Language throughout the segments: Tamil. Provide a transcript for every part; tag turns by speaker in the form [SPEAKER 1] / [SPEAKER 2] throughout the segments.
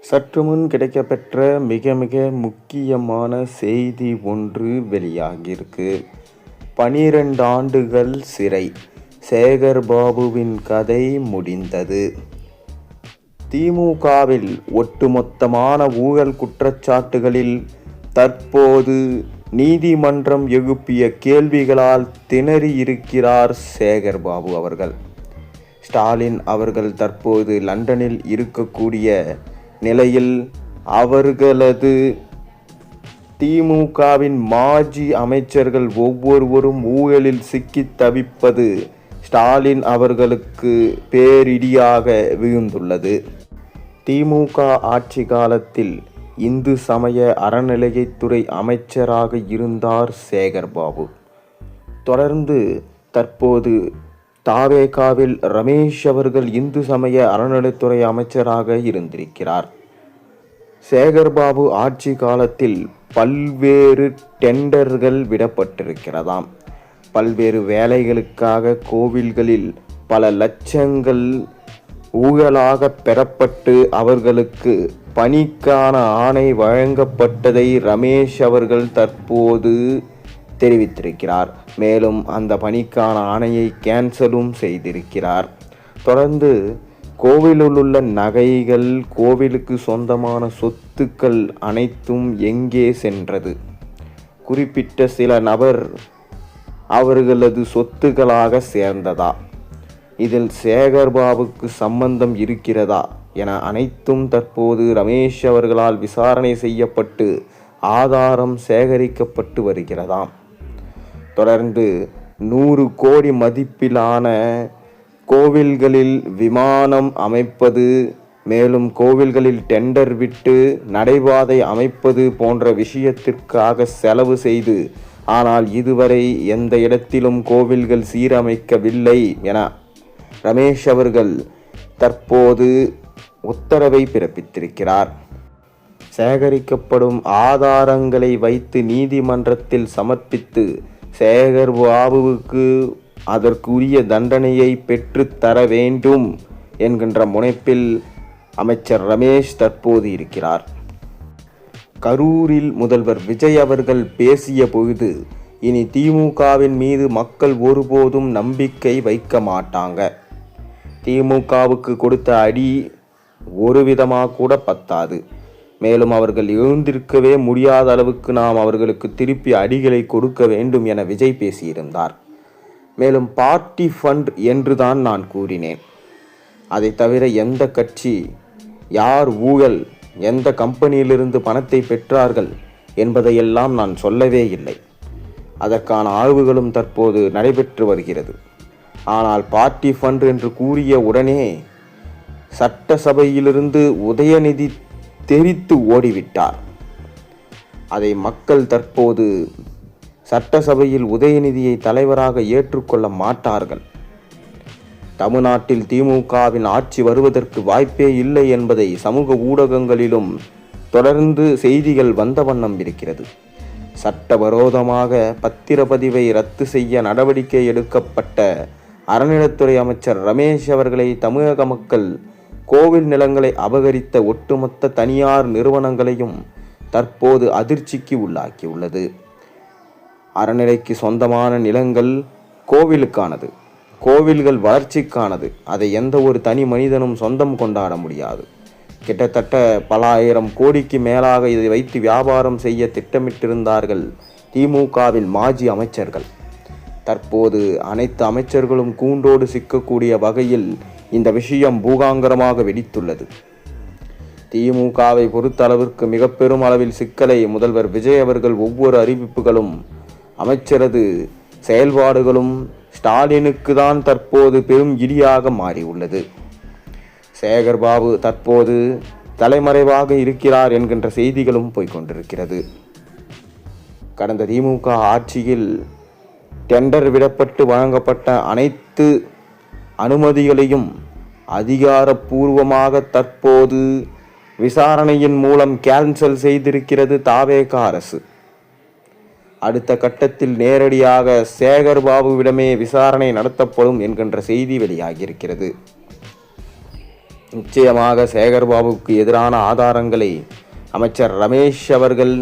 [SPEAKER 1] சற்று முன் கிடைக்கப்பெற்ற மிக மிக முக்கியமான செய்தி ஒன்று வெளியாகியிருக்கு. 12 ஆண்டுகள் சிறை, சேகர் பாபுவின் கதை முடிந்தது. திமுகவில் ஒட்டுமொத்தமான ஊழல் குற்றச்சாட்டுகளில் தற்போது நீதிமன்றம் எழுப்பிய கேள்விகளால் திணறி இருக்கிறார் சேகர் பாபு அவர்கள். ஸ்டாலின் அவர்கள் தற்போது லண்டனில் இருக்கக்கூடிய நிலையில் அவர்களது திமுகவின் மாஜி அமைச்சர்கள் ஒவ்வொருவரும் ஊழலில் சிக்கி தவிப்பது ஸ்டாலின் அவர்களுக்கு பேரிடியாக விழுந்துள்ளது. திமுக ஆட்சி காலத்தில் இந்து சமய அறநிலையத்துறை அமைச்சராக இருந்தார் சேகர் பாபு. தொடர்ந்து தற்போது தாவேகாவில் ரமேஷ் அவர்கள் இந்து சமய அறநிலைத்துறை அமைச்சராக இருந்திருக்கிறார். சேகர் பாபு ஆட்சி காலத்தில் பல்வேறு டெண்டர்கள் விடப்பட்டிருக்கிறதாம். பல்வேறு வேலைகளுக்காக கோவில்களில் பல லட்சங்கள் ஊழலாக பெறப்பட்டு அவர்களுக்கு பணிக்கான ஆணை வழங்கப்பட்டதை ரமேஷ் அவர்கள் தற்போது தெரிவித்திருக்கிறார். மேலும் அந்த பணிக்கான ஆணையை கேன்சலும் செய்திருக்கிறார். தொடர்ந்து கோவிலில் உள்ள நகைகள், கோவிலுக்கு சொந்தமான சொத்துக்கள் அனைத்தும் எங்கே சென்றது, குறிப்பிட்ட சில நபர் அவர்களது சொத்துக்களாக சேர்ந்ததா, இதில் சேகர் பாபுக்கு சம்பந்தம் இருக்கிறதா என அனைத்தும் தற்போது ரமேஷ் அவர்களால் விசாரணை செய்யப்பட்டு ஆதாரம் சேகரிக்கப்பட்டு வருகிறதாம். தொடர்ந்து 100 கோடி மதிப்பிலான கோவில்களில் விமானம் அமைப்பது, மேலும் கோவில்களில் டெண்டர் விட்டு நடைபாதை அமைப்பது போன்ற விஷயத்திற்காக செலவு செய்து, ஆனால் இதுவரை எந்த இடத்திலும் கோவில்கள் சீரமைக்கவில்லை என ரமேஷ் அவர்கள் தற்போது உத்தரவை பிறப்பித்திருக்கிறார். சேகரிக்கப்படும் ஆதாரங்களை வைத்து நீதிமன்றத்தில் சமர்ப்பித்து சேகர் பாபுவுக்கு அதற்குரிய தண்டனையை பெற்றுத்தர வேண்டும் என்கின்ற முனைப்பில் அமைச்சர் ரமேஷ் தற்போது இருக்கிறார். கரூரில் முதல்வர் விஜய் அவர்கள் பேசிய பொழுது, இனி திமுகவின் மீது மக்கள் ஒருபோதும் நம்பிக்கை வைக்க மாட்டாங்க, திமுகவுக்கு கொடுத்த அடி ஒரு விதமாக கூட பத்தாது, மேலும் அவர்கள் எழுந்திருக்கவே முடியாத அளவுக்கு நாம் அவர்களுக்கு திருப்பி அடிகளை கொடுக்க வேண்டும் என விஜய் பேசியிருந்தார். மேலும் பார்ட்டி ஃபண்ட் என்றுதான் நான் கூறினேன். அதை தவிர எந்த கட்சி, யார் ஊழல், எந்த கம்பெனியிலிருந்து பணத்தை பெற்றார்கள் என்பதையெல்லாம் நான் சொல்லவே இல்லை. அதற்கான ஆய்வுகளும் தற்போது நடைபெற்று வருகிறது. ஆனால் பார்ட்டி ஃபண்ட் என்று கூறிய உடனே சட்டசபையிலிருந்து உதயநிதி தெரித்து ஓடிவிட்டார். அதை மக்கள் தற்போது சட்டசபையில் உதயநிதியை தலைவராக ஏற்றுக்கொள்ள மாட்டார்கள். தமிழ்நாட்டில் திமுகவின் ஆட்சி வருவதற்கு வாய்ப்பே இல்லை என்பதை சமூக ஊடகங்களிலும் தொடர்ந்து செய்திகள் வந்த வண்ணம் இருக்கிறது. சட்டவிரோதமாக பத்திரப்பதிவை ரத்து செய்ய நடவடிக்கை எடுக்கப்பட்ட அறநிலைத்துறை அமைச்சர் ரமேஷ் அவர்களை தமிழக மக்கள் கோவில் நிலங்களை அபகரித்த ஒட்டுமொத்த தனியார் நிறுவனங்களையும் தற்போது அதிர்ச்சிக்கு உள்ளாக்கியுள்ளது. அறநிலைக்கு சொந்தமான நிலங்கள் கோவிலுக்கானது, கோவில்கள் வளர்ச்சிக்கானது. அதை எந்த ஒரு தனி மனிதனும் சொந்தம் கொண்டாட முடியாது. கிட்டத்தட்ட பல ஆயிரம் கோடிக்கு மேலாக இதை வைத்து வியாபாரம் செய்ய திட்டமிட்டிருந்தார்கள் திமுகவின் மாஜி அமைச்சர்கள். தற்போது அனைத்து அமைச்சர்களும் கூண்டோடு சிக்கக்கூடிய வகையில் இந்த விஷயம் பூகாங்கரமாக வெடித்துள்ளது. திமுகவை பொறுத்தளவிற்கு மிக பெரும் அளவில் சிக்கலை முதல்வர் விஜய் அவர்கள் ஒவ்வொரு அறிவிப்புகளும் அமைச்சரது செயல்பாடுகளும் ஸ்டாலினுக்கு தான் தற்போது பெரும் இடியாக மாறியுள்ளது. சேகர் பாபு தற்போது தலைமறைவாக இருக்கிறார் என்கின்ற செய்திகளும் போய்கொண்டிருக்கிறது. கடந்த திமுக ஆட்சியில் டெண்டர் விடப்பட்டு வழங்கப்பட்ட அனைத்து அனுமதிகளையும் அதிகாரப்பூர்வமாக தற்போது விசாரணையின் மூலம் கேன்சல் செய்திருக்கிறது தாவேகா அரசு. அடுத்த கட்டத்தில் நேரடியாக சேகர் பாபுவிடமே விசாரணை நடத்தப்படும் என்கின்ற செய்தி வெளியாகியிருக்கிறது. நிச்சயமாக சேகர்பாபுவுக்கு எதிரான ஆதாரங்களை அமைச்சர் ரமேஷ் அவர்கள்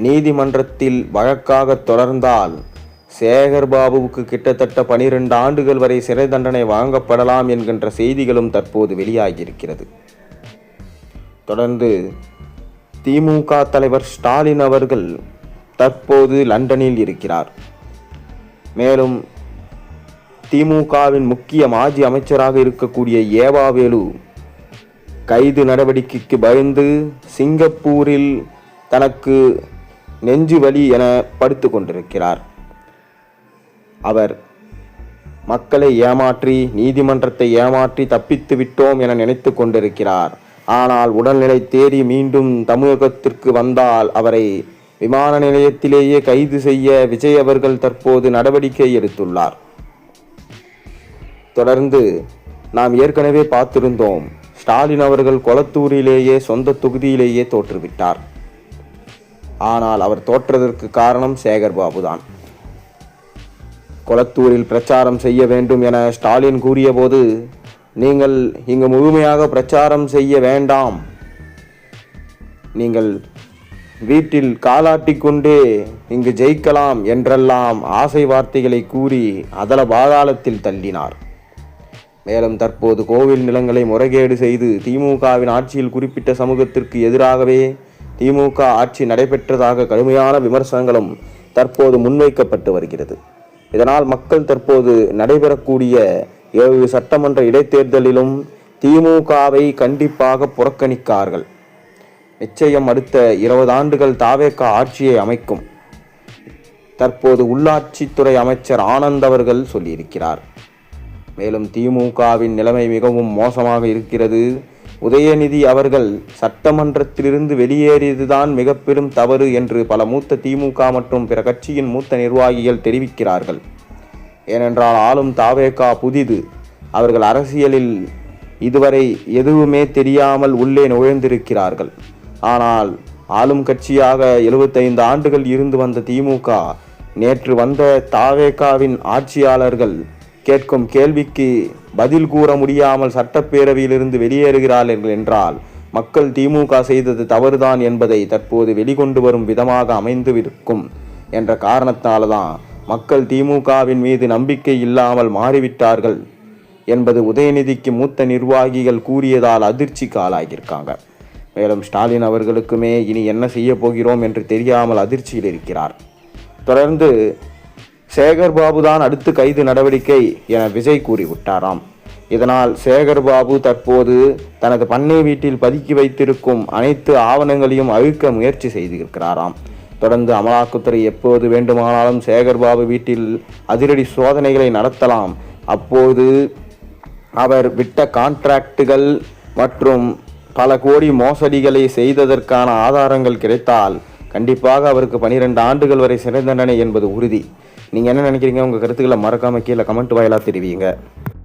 [SPEAKER 1] நீதிமன்றத்தில் வழக்காக தொடர்ந்தால் சேகர்பாபுவுக்கு கிட்டத்தட்ட 12 ஆண்டுகள் வரை சிறை தண்டனை வழங்கப்படலாம் என்கின்ற செய்திகளும் தற்போது வெளியாகியிருக்கிறது. தொடர்ந்து திமுக தலைவர் ஸ்டாலின் அவர்கள் தற்போது லண்டனில் இருக்கிறார். மேலும் திமுகவின் முக்கிய மாஜி அமைச்சராக இருக்கக்கூடிய ஏவாவேலு கைது நடவடிக்கைக்கு பயந்து சிங்கப்பூரில் தனக்கு நெஞ்சு வலி என படுத்து கொண்டிருக்கிறார். அவர் மக்களை ஏமாற்றி நீதிமன்றத்தை ஏமாற்றி தப்பித்து விட்டோம் என நினைத்து கொண்டிருக்கிறார். ஆனால் உடல்நிலை தேறி மீண்டும் தமிழகத்திற்கு வந்தால் அவரை விமான நிலையத்திலேயே கைது செய்ய விஜய் அவர்கள் தற்போது நடவடிக்கை எடுத்துள்ளார். தொடர்ந்து நாம் ஏற்கனவே பார்த்திருந்தோம், ஸ்டாலின் அவர்கள் கொளத்தூரிலேயே சொந்த தொகுதியிலேயே தோற்றுவிட்டார். ஆனால் அவர் தோற்றதற்கு காரணம் சேகர்பாபு தான். கொளத்தூரில் பிரச்சாரம் செய்ய வேண்டும் என ஸ்டாலின் கூறிய போது, நீங்கள் இங்கு முழுமையாக பிரச்சாரம் செய்ய வேண்டாம், நீங்கள் வீட்டில் காலாட்டி கொண்டே இங்கு ஜெயிக்கலாம் என்றெல்லாம் ஆசை வார்த்தைகளை கூறி அதல பாதாளத்தில் தள்ளினார். மேலும் தற்போது கோவில் நிலங்களை முறைகேடு செய்து திமுகவின் ஆட்சியில் குறிப்பிட்ட சமூகத்திற்கு எதிராகவே திமுக ஆட்சி நடைபெற்றதாக கடுமையான விமர்சனங்களும் தற்போது முன்வைக்கப்பட்டு வருகிறது. இதனால் மக்கள் தற்போது நடைபெறக்கூடிய 7 சட்டமன்ற இடைத்தேர்தலிலும் திமுகவை கண்டிப்பாக புறக்கணிக்கார்கள். நிச்சயம் அடுத்த 20 ஆண்டுகள் தாவேக ஆட்சியை அமைக்கும். தற்போது உள்ளாட்சித்துறை அமைச்சர் ஆனந்த் அவர்கள் சொல்லியிருக்கிறார். மேலும் திமுகவின் நிலைமை மிகவும் மோசமாக இருக்கிறது. உதயநிதி அவர்கள் சட்டமன்றத்திலிருந்து வெளியேறியதுதான் மிக பெரும் தவறு என்று பல மூத்த திமுக மற்றும் பிற கட்சியின் மூத்த நிர்வாகிகள் தெரிவிக்கிறார்கள். ஏனென்றால் ஆளும் தாவேகா புதிது. அவர்கள் அரசியலில் இதுவரை எதுவுமே தெரியாமல் உள்ளே நுழைந்திருக்கிறார்கள். ஆனால் ஆளும் கட்சியாக 75 ஆண்டுகள் இருந்து வந்த திமுக நேற்று வந்த தாவேகாவின் ஆட்சியாளர்கள் கேட்கும் கேள்விக்கு பதில் கூற முடியாமல் சட்டப்பேரவையிலிருந்து வெளியேறுகிறார்கள் என்றால் மக்கள் திமுக செய்தது தவறுதான் என்பதை தற்போது வெளிக்கொண்டு வரும் விதமாக அமைந்திருக்கும் என்ற காரணத்தால்தான் மக்கள் திமுகவின் மீது நம்பிக்கை இல்லாமல் மாறிவிட்டார்கள் என்பது உதயநிதிக்கு மூத்த நிர்வாகிகள் கூறியதால் அதிர்ச்சிக்கு ஆளாகியிருக்காங்க. மேலும் ஸ்டாலின் அவர்களுக்குமே இனி என்ன செய்ய போகிறோம் என்று தெரியாமல் அதிர்ச்சியில் இருக்கிறார். தொடர்ந்து சேகர்பாபு தான் அடுத்து கைது நடவடிக்கை என விஜய் கூறிவிட்டாராம். இதனால் சேகர்பாபு தற்போது தனது பண்ணை வீட்டில் பதுக்கி வைத்திருக்கும் அனைத்து ஆவணங்களையும் அழிக்க முயற்சி செய்திருக்கிறாராம். தொடர்ந்து அமலாக்கத்துறை எப்போது வேண்டுமானாலும் சேகர்பாபு வீட்டில் அதிரடி சோதனைகளை நடத்தலாம். அப்போது அவர் விட்ட கான்ட்ராக்டுகள் மற்றும் பல கோடி மோசடிகளை செய்ததற்கான ஆதாரங்கள் கிடைத்தால் கண்டிப்பாக அவருக்கு 12 ஆண்டுகள் வரை சிறை தண்டனை என்பது உறுதி. நீங்கள் என்ன நினைக்கிறீங்க? உங்கள் கருத்துக்களை மறக்காமல் கீழே கமெண்ட் வாயிலாக தெரிவிங்க.